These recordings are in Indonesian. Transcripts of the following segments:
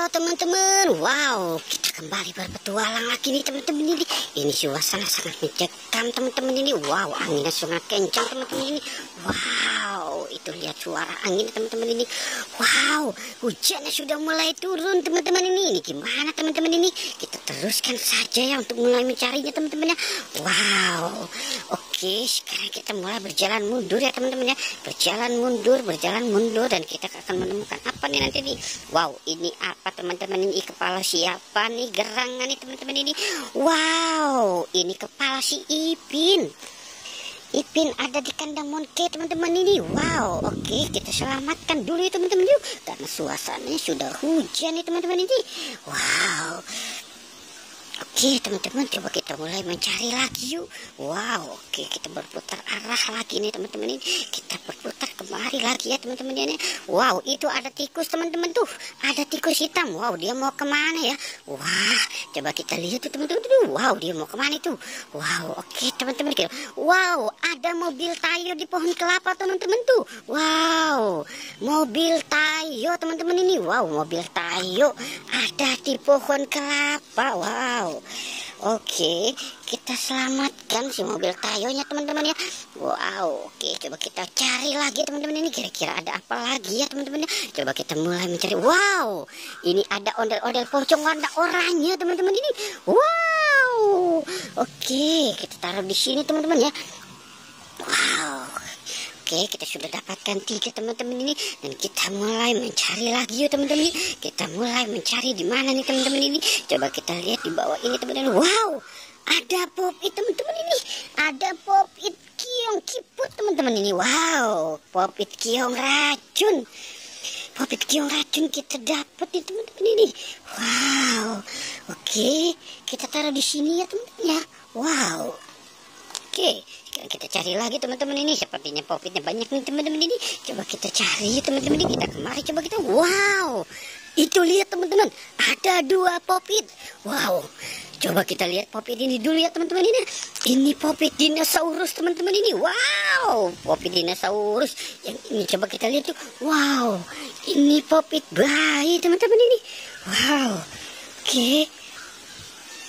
teman-teman, wow, kita kembali berpetualang lagi nih teman-teman ini. Ini suasana sangat mencekam teman-teman ini. Wow, anginnya sangat kencang teman-teman ini. Wow, itu lihat suara angin teman-teman ini. Wow, hujannya sudah mulai turun teman-teman ini. Ini gimana teman-teman ini? Kita teruskan saja ya untuk mulai mencarinya teman-teman ya. Wow, oke, sekarang kita mulai berjalan mundur ya teman-teman ya. Berjalan mundur dan kita akan menemukan apa nih nanti nih. Wow, ini apa teman-teman ini? Kepala siapa nih? Gerangan nih teman-teman ini. Wow, ini kepala si Ipin. Ipin ada di kandang Monke teman-teman ini. Wow, oke, kita selamatkan dulu ya teman-teman yuk, karena suasananya sudah hujan nih teman-teman ini. Wow, oke teman-teman, coba kita mulai mencari lagi yuk. Wow, oke, kita berputar arah lagi nih teman-teman ini. Kita berputar kemari lagi ya teman-teman ini. Wow, itu ada tikus teman-teman tuh. Ada tikus hitam. Wow, dia mau kemana ya? Wah, coba kita lihat tuh teman-teman tuh. Wow, dia mau kemana itu? Wow, oke teman-teman. Wow, ada mobil Tayo di pohon kelapa teman-teman tuh. Wow, mobil Tayo teman-teman ini. Wow, mobil Tayo ada di pohon kelapa. Wow, oke, kita selamatkan si mobil Tayonya teman-teman ya. Wow, oke, coba kita cari lagi teman-teman ini. Kira-kira ada apa lagi ya teman-teman ya. Coba kita mulai mencari. Wow, ini ada ondel-ondel pocong warna oranye teman-teman ini. Wow, oke, kita taruh di sini teman-teman ya. Wow, oke, kita sudah dapatkan 3 teman-teman ini, dan kita mulai mencari lagi yuk teman-teman ini. Kita mulai mencari di mana nih teman-teman ini. Coba kita lihat di bawah ini teman-teman. Wow, ada pop-it teman-teman ini. Ada pop-it Kiong Kiput teman-teman ini. Wow, pop-it Kiong racun. Pop-it Kiong racun kita dapat nih teman-teman ini. Wow, oke, kita taruh di sini ya teman-teman ya. Wow, oke, sekarang kita cari lagi teman-teman ini. Sepertinya popitnya banyak nih teman-teman ini. Coba kita cari teman-teman ini. Kita kemari, coba kita. Wow, itu lihat teman-teman, ada 2 popit. Wow, coba kita lihat popit ini dulu ya teman-teman ini. Ini popit dinosaurus teman-teman ini. Wow, popit dinosaurus. Yang ini coba kita lihat tuh. Wow, ini popit bayi teman-teman ini. Wow, oke.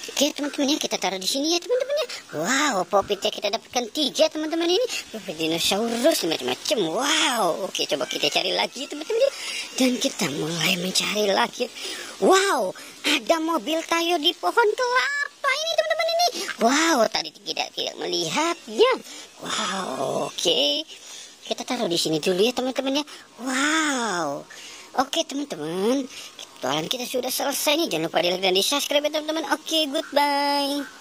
Oke teman-teman ya, kita taruh di sini ya teman-teman ya. Wow, popitnya kita dapatkan 3 teman-teman ini. Popit dinosaurus macam-macam. Wow, oke, coba kita cari lagi teman-teman ya. Dan kita mulai mencari lagi. Wow, ada mobil Tayo di pohon kelapa ini teman-teman ini. Wow, tadi tidak melihatnya. Wow, oke, kita taruh di sini dulu ya teman-teman ya. Wow, oke teman-teman, petualangan kita sudah selesai nih. Jangan lupa di like dan di subscribe ya teman-teman. Oke, goodbye.